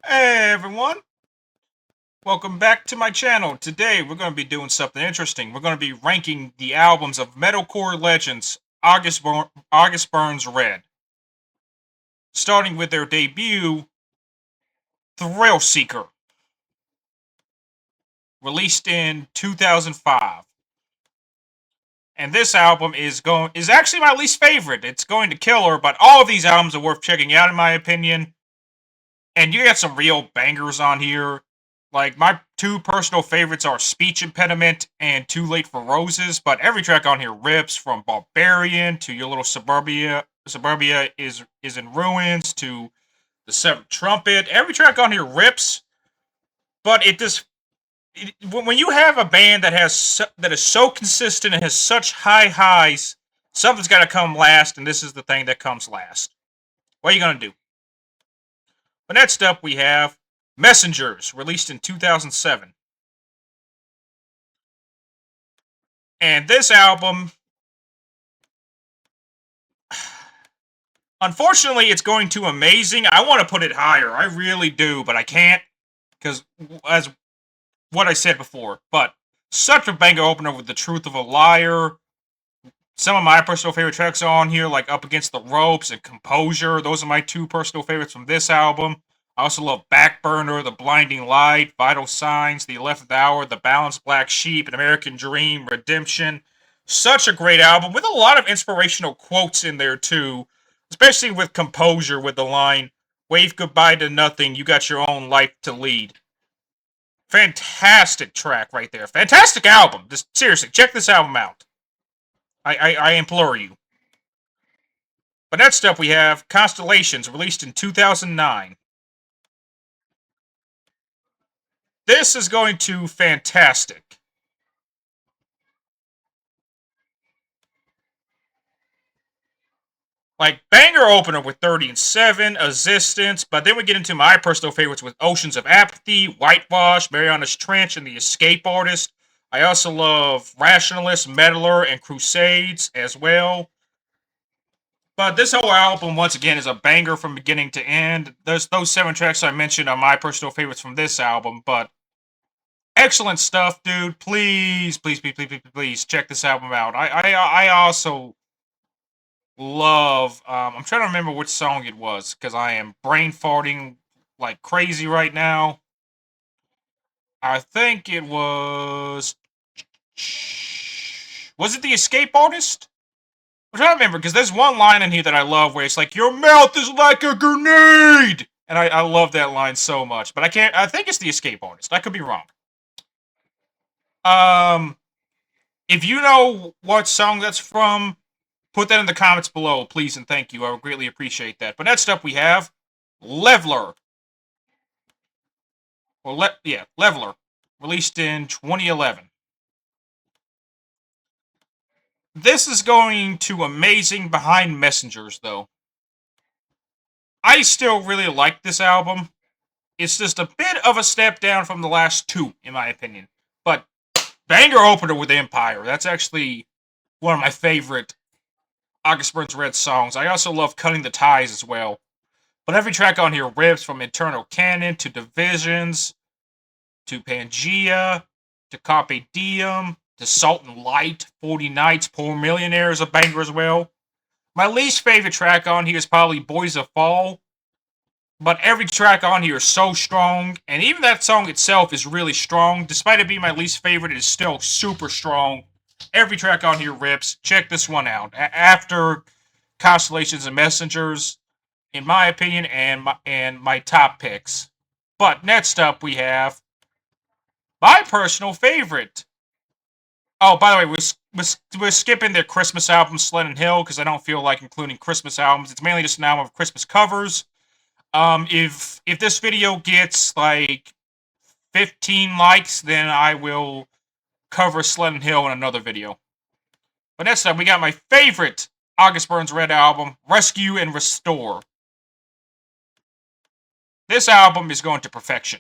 Hey everyone, welcome back to my channel. Today we're going to be doing something interesting. We're going to be ranking the albums of metalcore legends August Burns Red. Starting with their debut, Thrill Seeker, released in 2005. And this album is actually my least favorite. It's going to kill her, but all of these albums are worth checking out in my opinion. And you got some real bangers on here. Like, my two personal favorites are Speech Impediment and Too Late for Roses, but every track on here rips, from Barbarian to Your Little Suburbia is in Ruins to The Seventh Trumpet. Every track on here rips, but when you have a band that is so consistent and has such high highs, something's got to come last, and this is the thing that comes last. What are you going to do? But next up, we have Messengers, released in 2007. And this album, unfortunately, it's going to amazing. I want to put it higher. I really do, but I can't. Because, as what I said before, but such a banger opener with The Truth of a Liar. Some of my personal favorite tracks are on here, like Up Against the Ropes and Composure. Those are my two personal favorites from this album. I also love Backburner, The Blinding Light, Vital Signs, The 11th Hour, The Balanced Black Sheep, An American Dream, Redemption. Such a great album with a lot of inspirational quotes in there too, especially with Composure with the line, "Wave goodbye to nothing, you got your own life to lead." Fantastic track right there. Fantastic album. Just seriously, check this album out. I implore you. But next up we have Constellations, released in 2009. This is going to fantastic. Like, banger opener with 30 and 7, Existence, but then we get into my personal favorites with Oceans of Apathy, Whitewash, Mariana's Trench, and The Escape Artist. I also love Rationalist, Meddler, and Crusades as well. But this whole album, once again, is a banger from beginning to end. Those 7 tracks I mentioned are my personal favorites from this album, but excellent stuff, dude. Please check this album out. I also love. I'm trying to remember which song it was because I am brain farting like crazy right now. I think it was. Was it The Escape Artist? I'm trying to remember because there's one line in here that I love where it's like, "Your mouth is like a grenade," and I love that line so much. But I can't. I think it's The Escape Artist. I could be wrong. Um, if you know what song that's from, put that in the comments below, please and thank you. I would greatly appreciate that. But next up we have Leveler. Leveler, released in 2011. This is going to amazing behind Messengers, though. I still really like this album. It's just a bit of a step down from the last two, in my opinion. But banger opener with Empire. That's actually one of my favorite August Burns Red songs. I also love Cutting the Ties as well. But every track on here rips, from Internal Canon to Divisions to Pangea to Carpe Diem to Salt and Light, 40 Nights, Poor Millionaire is a banger as well. My least favorite track on here is probably Boys of Fall. But every track on here is so strong, and even that song itself is really strong. Despite it being my least favorite, it is still super strong. Every track on here rips. Check this one out. After Constellations and Messengers, in my opinion, and my top picks. But next up we have my personal favorite. Oh, by the way, we're skipping the Christmas album, Sled and Hill, because I don't feel like including Christmas albums. It's mainly just an album of Christmas covers. If this video gets like 15 likes, then I will cover Sled and Hill in another video. But next up, we got my favorite August Burns Red album, Rescue and Restore. This album is going to perfection.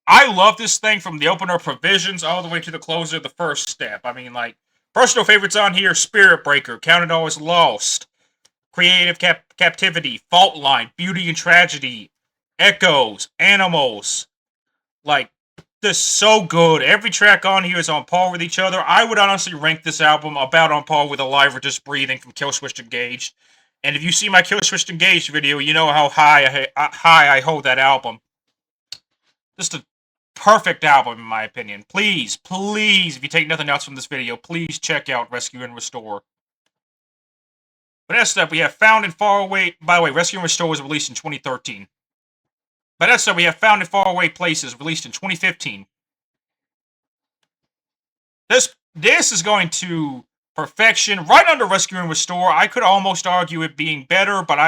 I love this thing from the opener Provisions all the way to the closer, The First Step. I mean, like, personal favorites on here, Spirit Breaker, Count It All as Lost, Creative Captivity, Fault Line, Beauty and Tragedy, Echoes, Animals. Like, this is so good. Every track on here is on par with each other. I would honestly rank this album about on par with Alive or Just Breathing from Killswitch Engaged. And if you see my Killswitch Engaged video, you know how high I hold that album. Just a perfect album, in my opinion. Please, please, if you take nothing else from this video, please check out Rescue and Restore. But next up, we have Found in Faraway. By the way, Rescue and Restore was released in 2013. But next up, we have Found in Faraway Places, released in 2015. This is going to perfection, right under Rescue and Restore. I could almost argue it being better, but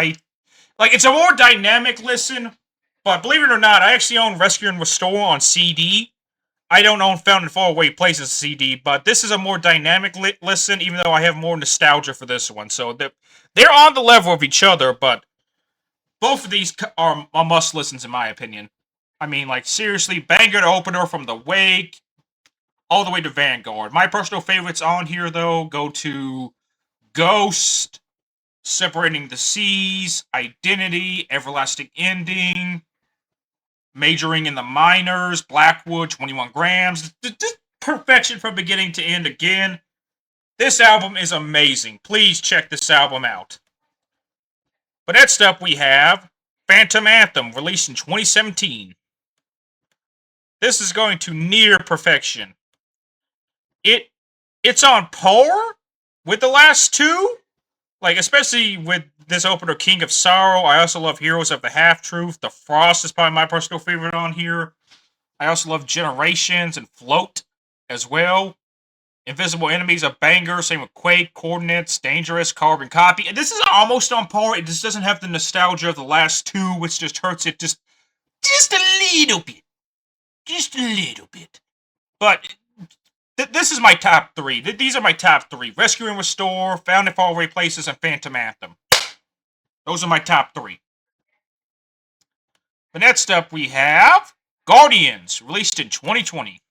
it's a more dynamic listen. But believe it or not, I actually own Rescue and Restore on CD. I don't own Found in Faraway Places CD, but this is a more dynamic listen, even though I have more nostalgia for this one. So they're on the level of each other, but both of these are must-listens in my opinion. I mean, like, seriously, banger opener from The Wake all the way to Vanguard. My personal favorites on here, though, go to Ghost, Separating the Seas, Identity, Everlasting Ending, Majoring in the Minors, Blackwood, 21 Grams. Just perfection from beginning to end again. This album is amazing. Please check this album out. But next up we have Phantom Anthem, released in 2017. This is going to near perfection. It's on par with the last two. Like, especially with this opener, King of Sorrow. I also love Heroes of the Half-Truth. The Frost is probably my personal favorite on here. I also love Generations and Float as well. Invisible Enemies, a banger. Same with Quake, Coordinates, Dangerous, Carbon Copy. And this is almost on par. It just doesn't have the nostalgia of the last two, which just hurts it just a little bit. Just a little bit. But this is my top three. These are my top three. Rescue and Restore, Found in Faraway Places, and Phantom Anthem. Those are my top three. But next up we have Guardians, released in 2020.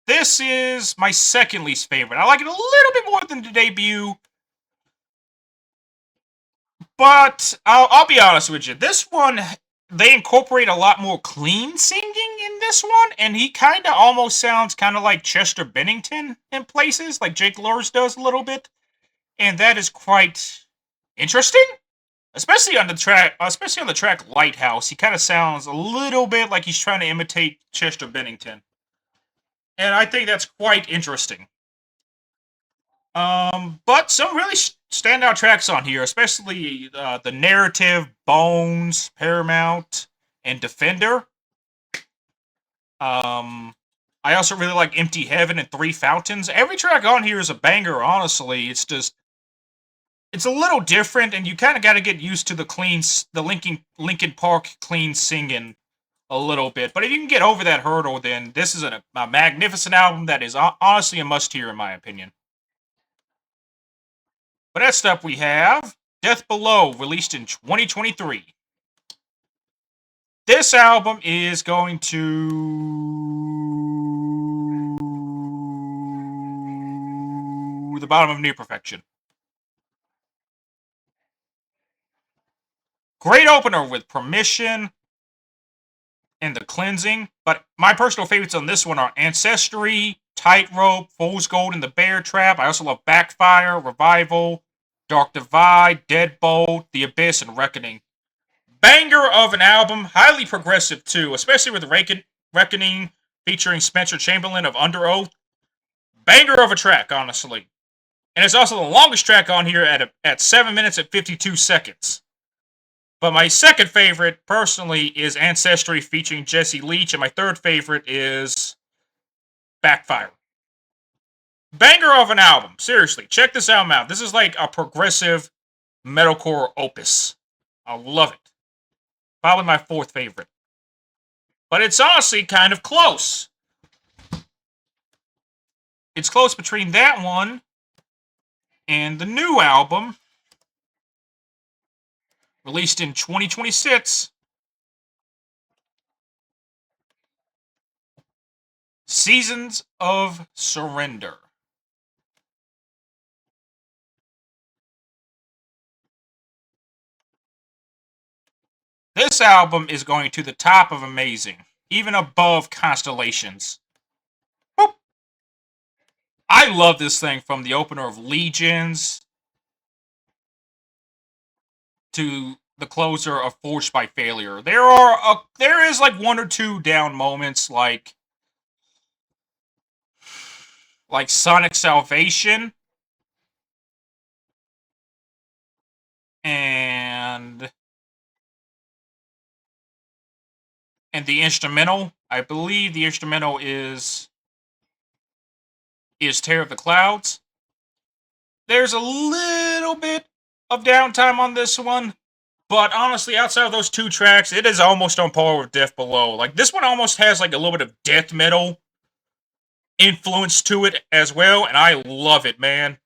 This is my second least favorite. I like it a little bit more than the debut. But I'll be honest with you. This one, they incorporate a lot more clean singing in this one. And he kind of almost sounds kind of like Chester Bennington in places. Like Jake Luhrs does a little bit. And that is quite interesting. Especially on the track Lighthouse. He kind of sounds a little bit like he's trying to imitate Chester Bennington. And I think that's quite interesting. But some really standout tracks on here, especially the Narrative, Bones, Paramount, and Defender. I also really like Empty Heaven and Three Fountains. Every track on here is a banger, honestly. It's a little different, and you kind of got to get used to the Linkin Park clean singing a little bit. But if you can get over that hurdle, then this is a magnificent album that is honestly a must-hear, in my opinion. But next up we have Death Below, released in 2023. This album is going to the bottom of near perfection. Great opener with Permission and The Cleansing, but my personal favorites on this one are Ancestry, Tightrope, Fool's Gold, and The Bear Trap. I also love Backfire, Revival, Dark Divide, Deadbolt, The Abyss, and Reckoning. Banger of an album, highly progressive too, especially with Reckoning featuring Spencer Chamberlain of Under Oath. Banger of a track, honestly. And it's also the longest track on here at 7 minutes and 52 seconds. But my second favorite, personally, is Ancestry featuring Jesse Leach, and my third favorite is Backfire. Banger of an album. Seriously, check this album out. This is like a progressive metalcore opus. I love it. Probably my fourth favorite. But it's honestly kind of close. It's close between that one and the new album, released in 2026. Seasons of Surrender. this album is going to the top of amazing, even above Constellations. Boop. I love this thing from the opener of Legions to the closer of Forged by Failure. There is like one or two down moments, like Sonic Salvation and the instrumental. I believe the instrumental is Terror of the Clouds. There's a little bit of downtime on this one, but honestly, outside of those two tracks, it is almost on par with Death Below. Like, this one almost has like a little bit of death metal influence to it as well, and I love it, man.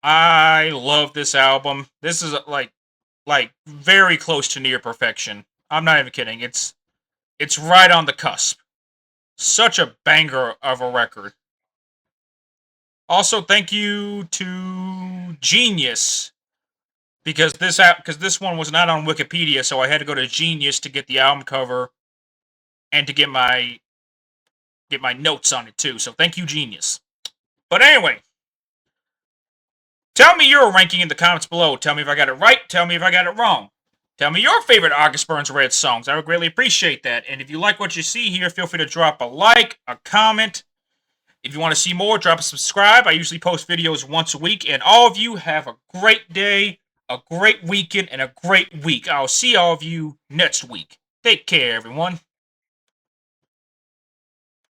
I love this album. This is like very close to near perfection. I'm not even kidding. It's right on the cusp. Such a banger of a record. Also, thank you to Genius because this one was not on Wikipedia, so I had to go to Genius to get the album cover and to get my notes on it too. So thank you, Genius. But anyway, tell me your ranking in the comments below. Tell me if I got it right. Tell me if I got it wrong. Tell me your favorite August Burns Red songs. I would greatly appreciate that. And if you like what you see here, feel free to drop a like, a comment. If you want to see more, drop a subscribe. I usually post videos once a week. And all of you have a great day, a great weekend, and a great week. I'll see all of you next week. Take care, everyone.